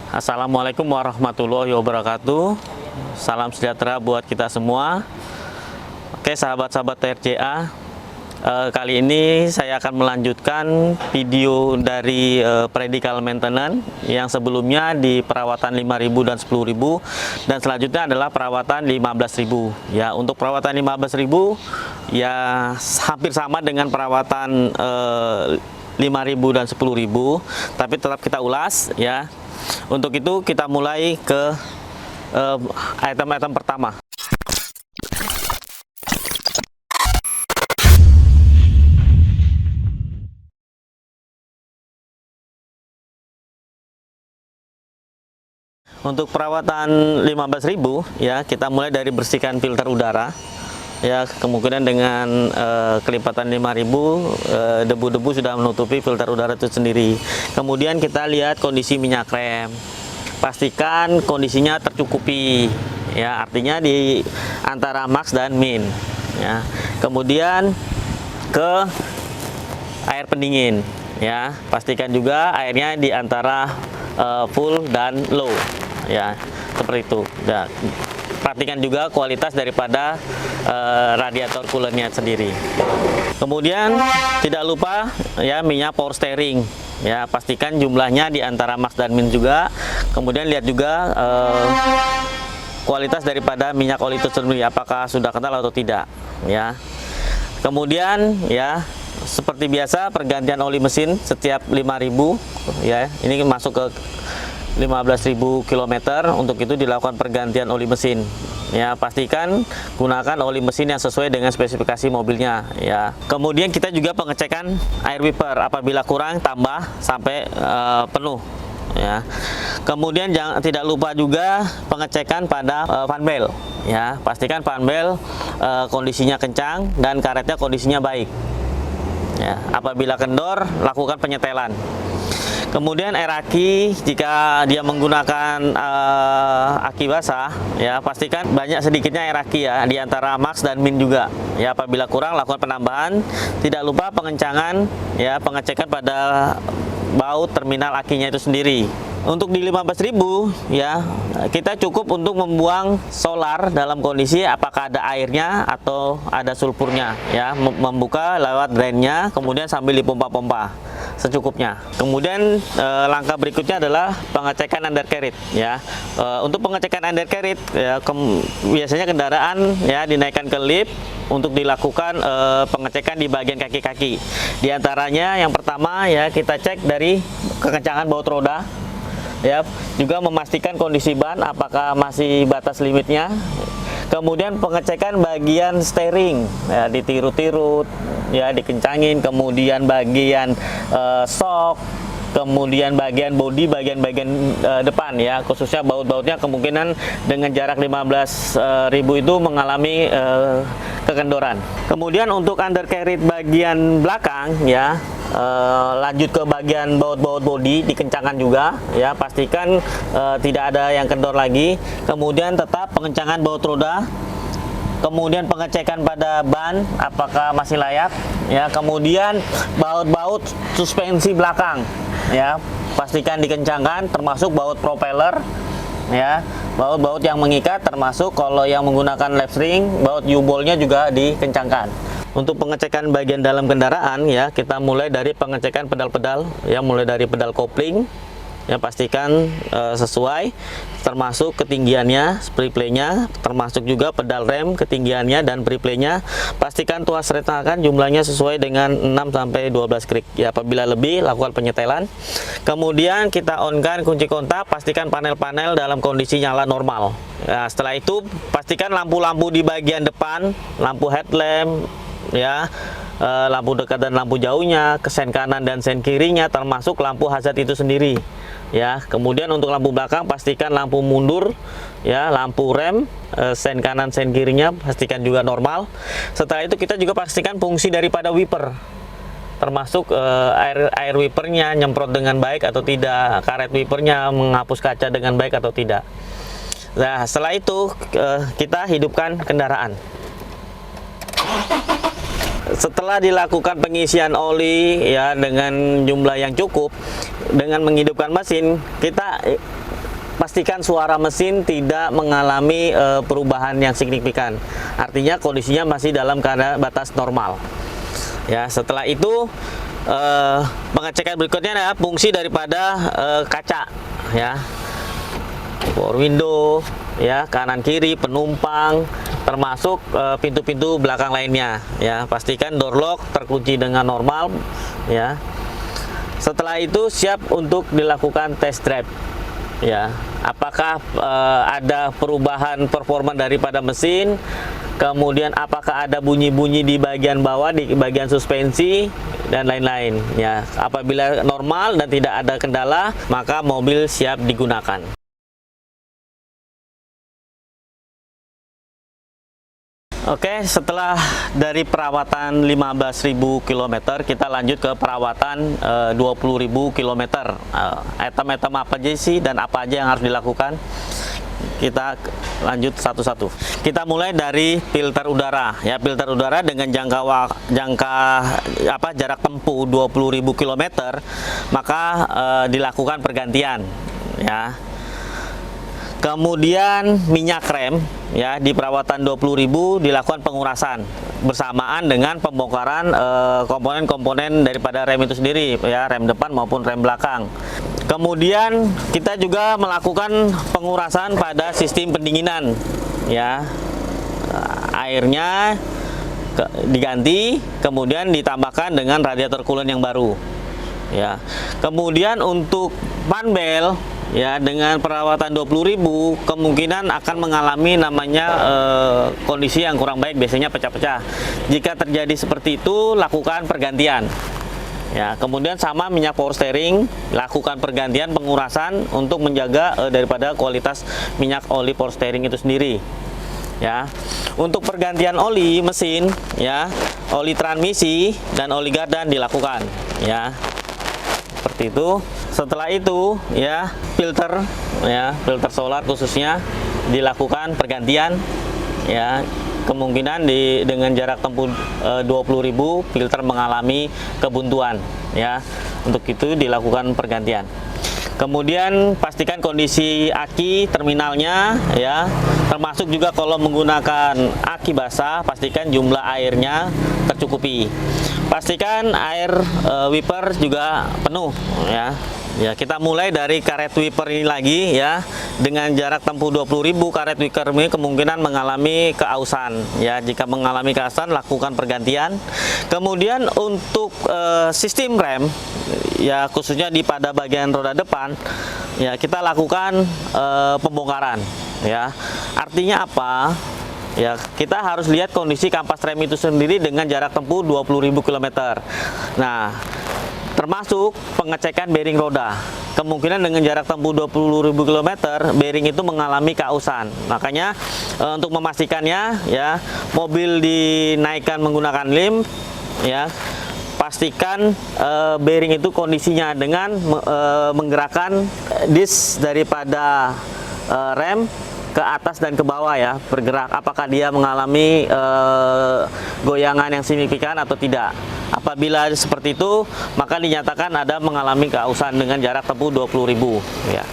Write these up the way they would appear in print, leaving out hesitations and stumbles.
Assalamualaikum warahmatullahi wabarakatuh. Salam sejahtera buat kita semua. Oke, sahabat-sahabat TRCA, kali ini saya akan melanjutkan video dari predikal maintenance yang sebelumnya di perawatan 5.000 dan 10.000, dan selanjutnya adalah perawatan 15.000. Ya, untuk perawatan 15.000 ya hampir sama dengan perawatan 5.000 dan 10.000, tapi tetap kita ulas ya. Untuk itu kita mulai ke item-item pertama. Untuk perawatan 15.000 ya, kita mulai dari bersihkan filter udara. Ya, kemungkinan dengan kelipatan 5.000 debu-debu sudah menutupi filter udara itu sendiri. Kemudian kita lihat kondisi minyak rem, pastikan kondisinya tercukupi ya, artinya di antara max dan min ya. Kemudian ke air pendingin ya, pastikan juga airnya di antara full dan low ya, seperti itu ya. Perhatikan juga kualitas daripada radiator coolernya sendiri. Kemudian tidak lupa ya minyak power steering ya, pastikan jumlahnya di antara max dan min juga. Kemudian lihat juga kualitas daripada minyak oli itu sendiri, apakah sudah kental atau tidak ya. Kemudian ya seperti biasa pergantian oli mesin setiap 5.000 ya, ini masuk ke 15.000 km. Untuk itu dilakukan pergantian oli mesin ya, pastikan gunakan oli mesin yang sesuai dengan spesifikasi mobilnya ya. Kemudian kita juga pengecekan air wiper, apabila kurang tambah sampai penuh ya. Kemudian tidak lupa juga pengecekan pada fan belt ya, pastikan fan belt kondisinya kencang dan karetnya kondisinya baik ya. Apabila kendor, lakukan penyetelan. Kemudian air aki, jika dia menggunakan aki basah ya, pastikan banyak sedikitnya air aki ya, di antara max dan min juga ya. Apabila kurang, lakukan penambahan. Tidak lupa pengencangan ya, pengecekan pada baut terminal akinya itu sendiri. Untuk di 15.000 ya, kita cukup untuk membuang solar dalam kondisi apakah ada airnya atau ada sulfurnya ya, membuka lewat drainnya, kemudian sambil dipompa-pompa secukupnya. Kemudian langkah berikutnya adalah pengecekan undercarriage ya. Untuk pengecekan undercarriage ya, biasanya kendaraan ya dinaikkan ke lift untuk dilakukan pengecekan di bagian kaki-kaki. Di antaranya yang pertama ya, kita cek dari kekencangan baut roda ya, juga memastikan kondisi ban apakah masih batas limitnya. Kemudian pengecekan bagian steering ya, ditirut-tirut ya, dikencangin. Kemudian bagian shock, kemudian bagian bodi, bagian depan ya, khususnya baut-bautnya kemungkinan dengan jarak 15.000 itu mengalami kekendoran. Kemudian untuk undercarriage bagian belakang ya, lanjut ke bagian baut-baut bodi, dikencangkan juga ya, pastikan tidak ada yang kendor lagi. Kemudian tetap pengencangan baut roda, kemudian pengecekan pada ban apakah masih layak ya. Kemudian baut-baut suspensi belakang ya, pastikan dikencangkan, termasuk baut propeller ya, baut-baut yang mengikat, termasuk kalau yang menggunakan lap spring, baut U-boltnya juga dikencangkan. Untuk pengecekan bagian dalam kendaraan ya, kita mulai dari pengecekan pedal-pedal ya, mulai dari pedal kopling ya, pastikan sesuai, termasuk ketinggiannya, pre-playnya, termasuk juga pedal rem ketinggiannya dan pre-playnya. Pastikan tuas retakan jumlahnya sesuai dengan 6-12 klik ya. Apabila lebih, lakukan penyetelan. Kemudian kita on-kan kunci kontak, pastikan panel-panel dalam kondisi nyala normal ya. Setelah itu pastikan lampu-lampu di bagian depan, lampu headlamp ya, lampu dekat dan lampu jauhnya, sen kanan dan sen kirinya, termasuk lampu hazard itu sendiri ya. Kemudian untuk lampu belakang, pastikan lampu mundur ya, lampu rem, sen kanan sen kirinya pastikan juga normal. Setelah itu kita juga pastikan fungsi daripada wiper, termasuk air wipernya nyemprot dengan baik atau tidak, karet wipernya menghapus kaca dengan baik atau tidak. Nah, setelah itu kita hidupkan kendaraan. Setelah dilakukan pengisian oli ya dengan jumlah yang cukup, dengan menghidupkan mesin, kita pastikan suara mesin tidak mengalami perubahan yang signifikan. Artinya kondisinya masih dalam keadaan batas normal. Ya, setelah itu pengecekan berikutnya adalah fungsi daripada kaca, ya, power window, ya, kanan kiri, penumpang, termasuk pintu-pintu belakang lainnya. Ya, pastikan door lock terkunci dengan normal. Ya, setelah itu siap untuk dilakukan test drive. Ya, apakah ada perubahan performa daripada mesin, kemudian apakah ada bunyi-bunyi di bagian bawah, di bagian suspensi, dan lain-lain. Ya, apabila normal dan tidak ada kendala, maka mobil siap digunakan. Oke, setelah dari perawatan 15.000 km, kita lanjut ke perawatan 20.000 km. Item-item apa aja sih dan apa aja yang harus dilakukan? Kita lanjut satu-satu. Kita mulai dari filter udara. Ya, filter udara dengan jarak tempuh 20.000 km, maka dilakukan pergantian. Ya. Kemudian minyak rem, ya, di perawatan 20.000 dilakukan pengurasan bersamaan dengan pembongkaran komponen-komponen daripada rem itu sendiri, ya, rem depan maupun rem belakang. Kemudian kita juga melakukan pengurasan pada sistem pendinginan, ya, airnya diganti, kemudian ditambahkan dengan radiator coolant yang baru. Ya, kemudian untuk panbel, ya, dengan perawatan 20.000 kemungkinan akan mengalami namanya kondisi yang kurang baik, biasanya pecah-pecah. Jika terjadi seperti itu, lakukan pergantian. Ya, kemudian sama minyak power steering, lakukan pergantian pengurasan untuk menjaga daripada kualitas minyak oli power steering itu sendiri. Ya, untuk pergantian oli mesin, ya, oli transmisi dan oli gardan dilakukan. Ya, seperti itu. Setelah itu, ya, filter, ya, filter solar khususnya dilakukan pergantian. Ya, kemungkinan dengan jarak tempuh 20.000 filter mengalami kebuntuan. Ya, untuk itu dilakukan pergantian. Kemudian pastikan kondisi aki terminalnya, ya, termasuk juga kalau menggunakan aki basah, pastikan jumlah airnya tercukupi. Pastikan air wiper juga penuh, ya. Ya, kita mulai dari karet wiper ini lagi, ya. Dengan jarak tempuh 20.000, karet wiper ini kemungkinan mengalami keausan. Ya, jika mengalami keausan, lakukan pergantian. Kemudian untuk sistem rem, ya, khususnya pada bagian roda depan, ya, kita lakukan pembongkaran. Ya, artinya apa? Ya, kita harus lihat kondisi kampas rem itu sendiri dengan jarak tempuh 20.000 km. Nah, termasuk pengecekan bearing roda. Kemungkinan dengan jarak tempuh 20.000 km, bearing itu mengalami keausan. Makanya untuk memastikannya, ya, mobil dinaikkan menggunakan lem, ya, pastikan bearing itu kondisinya dengan menggerakkan disk daripada rem ke atas dan ke bawah, ya, bergerak. Apakah dia mengalami goyangan yang signifikan atau tidak. Apabila seperti itu, maka dinyatakan ada mengalami keausan dengan jarak tempuh 20.000. Ya.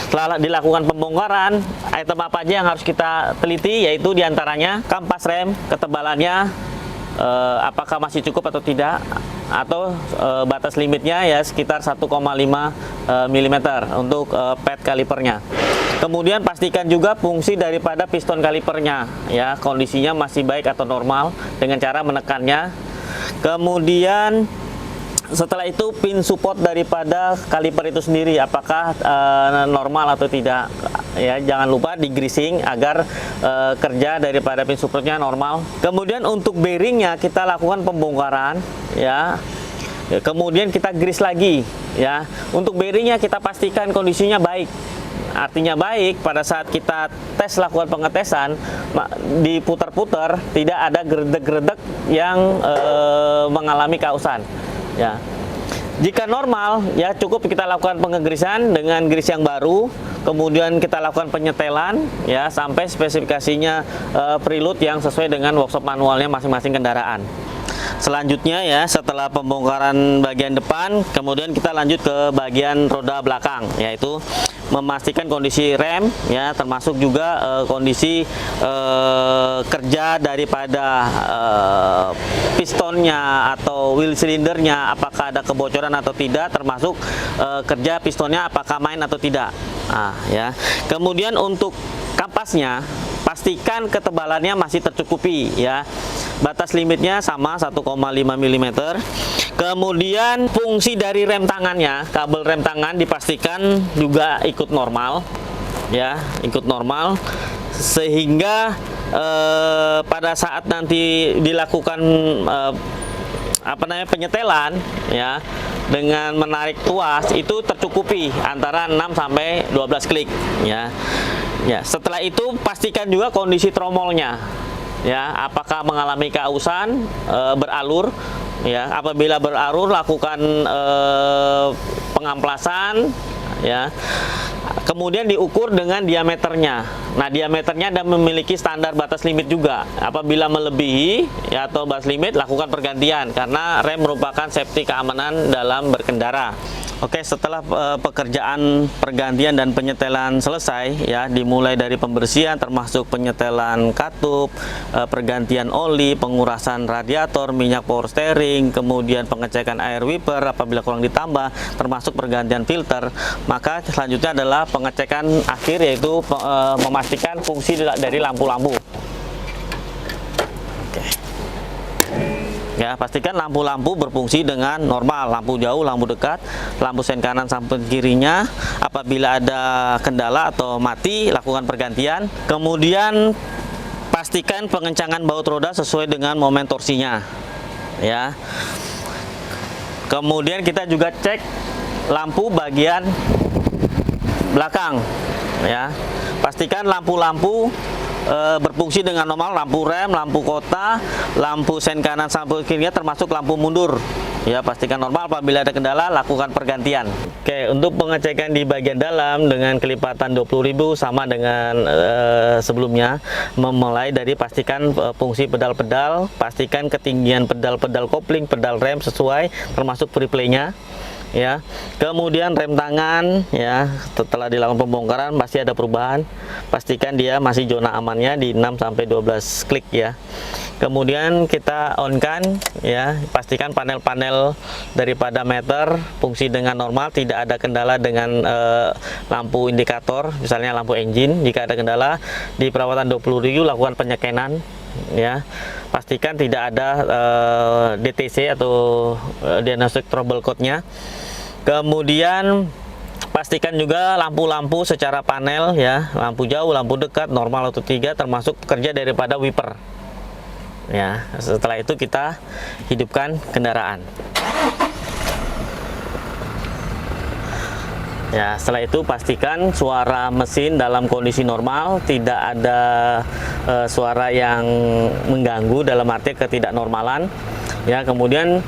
Setelah dilakukan pembongkaran, item apa aja yang harus kita teliti, yaitu diantaranya kampas rem, ketebalannya, apakah masih cukup atau tidak, atau batas limitnya, ya, sekitar 1,5 mm untuk pad kalipernya. Kemudian pastikan juga fungsi daripada piston kalipernya, ya, kondisinya masih baik atau normal dengan cara menekannya. Kemudian setelah itu pin support daripada kaliper itu sendiri apakah normal atau tidak, ya, jangan lupa di greasing agar kerja daripada pin supportnya normal. Kemudian untuk bearingnya kita lakukan pembongkaran, ya, kemudian kita grease lagi, ya. Untuk bearingnya kita pastikan kondisinya baik. Artinya baik pada saat kita lakukan pengetesan, diputar-putar, tidak ada geredek-geredek yang mengalami keausan. Ya. Jika normal, ya, cukup kita lakukan pengegrisan dengan gris yang baru, kemudian kita lakukan penyetelan, ya, sampai spesifikasinya preload yang sesuai dengan workshop manualnya masing-masing kendaraan. Selanjutnya, ya, setelah pembongkaran bagian depan, kemudian kita lanjut ke bagian roda belakang, yaitu memastikan kondisi rem ya, termasuk juga kondisi kerja daripada pistonnya atau wheel cylindernya, apakah ada kebocoran atau tidak, termasuk kerja pistonnya apakah main atau tidak. Nah, ya. Kemudian untuk kampasnya, pastikan ketebalannya masih tercukupi ya. Batas limitnya sama 1,5 mm. Kemudian fungsi dari rem tangannya, kabel rem tangan dipastikan juga ikut normal ya, ikut normal, sehingga pada saat nanti dilakukan penyetelan ya, dengan menarik tuas itu tercukupi antara 6 sampai 12 klik ya. Ya, setelah itu pastikan juga kondisi tromolnya ya, apakah mengalami keausan, beralur ya. Apabila beralur, lakukan pengamplasan ya. Kemudian diukur dengan diameternya. Nah, diameternya dan memiliki standar batas limit juga. Apabila melebihi ya atau batas limit, lakukan pergantian karena rem merupakan safety keamanan dalam berkendara. Oke, setelah pekerjaan pergantian dan penyetelan selesai ya, dimulai dari pembersihan termasuk penyetelan katup, pergantian oli, pengurasan radiator, minyak power steering, kemudian pengecekan air wiper apabila kurang ditambah, termasuk pergantian filter. Maka selanjutnya adalah pengecekan akhir, yaitu memastikan fungsi dari lampu-lampu. Ya, pastikan lampu-lampu berfungsi dengan normal, lampu jauh, lampu dekat, lampu sen kanan sampai kirinya. Apabila ada kendala atau mati, lakukan pergantian. Kemudian pastikan pengencangan baut roda sesuai dengan momen torsinya. Ya. Kemudian kita juga cek lampu bagian belakang. Ya, pastikan lampu-lampu berfungsi dengan normal, lampu rem, lampu kota, lampu sen kanan sampai kirinya, termasuk lampu mundur ya, pastikan normal. Apabila ada kendala, lakukan pergantian. Oke, untuk pengecekan di bagian dalam dengan kelipatan 20.000 sama dengan sebelumnya, memulai dari pastikan fungsi pedal-pedal, pastikan ketinggian pedal-pedal kopling, pedal rem sesuai, termasuk free-play-nya ya. Kemudian rem tangan ya, setelah dilakukan pembongkaran masih ada perubahan, pastikan dia masih zona amannya di 6 sampai 12 klik ya. Kemudian kita on kan ya, pastikan panel-panel daripada meter fungsi dengan normal, tidak ada kendala dengan lampu indikator, misalnya lampu engine. Jika ada kendala di perawatan 20.000, lakukan penyekenan ya. Pastikan tidak ada DTC atau diagnostic trouble code-nya. Kemudian pastikan juga lampu-lampu secara panel ya, lampu jauh, lampu dekat, normal atau 3, termasuk kerja daripada wiper ya. Setelah itu kita hidupkan kendaraan ya. Setelah itu pastikan suara mesin dalam kondisi normal, tidak ada suara yang mengganggu dalam arti ketidaknormalan ya. Kemudian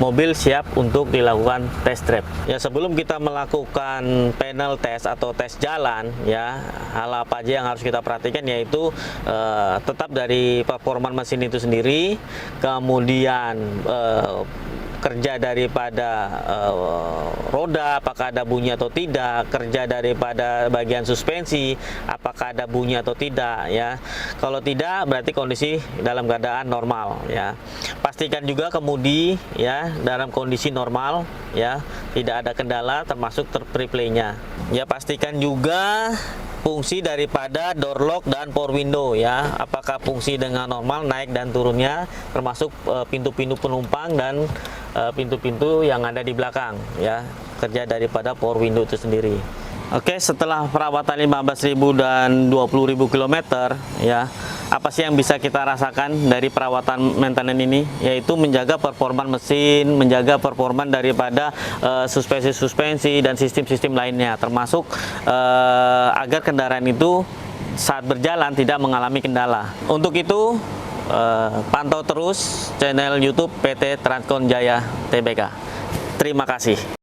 mobil siap untuk dilakukan test drive ya. Sebelum kita melakukan panel test atau tes jalan ya, hal apa aja yang harus kita perhatikan, yaitu tetap dari performa mesin itu sendiri, kemudian kerja daripada roda apakah ada bunyi atau tidak, kerja daripada bagian suspensi apakah ada bunyi atau tidak ya. Kalau tidak, berarti kondisi dalam keadaan normal ya. Pastikan juga kemudi ya dalam kondisi normal ya, tidak ada kendala, termasuk free-play-nya ya. Pastikan juga fungsi daripada door lock dan power window ya, apakah fungsi dengan normal naik dan turunnya, termasuk pintu-pintu penumpang dan pintu-pintu yang ada di belakang ya, kerja daripada power window itu sendiri. Oke, setelah perawatan 15.000 dan 20.000 km ya, apa sih yang bisa kita rasakan dari perawatan maintenance ini? Yaitu menjaga performa mesin, menjaga performa daripada suspensi dan sistem-sistem lainnya, termasuk agar kendaraan itu saat berjalan tidak mengalami kendala. Untuk itu pantau terus channel YouTube PT Transcon Jaya Tbk. Terima kasih.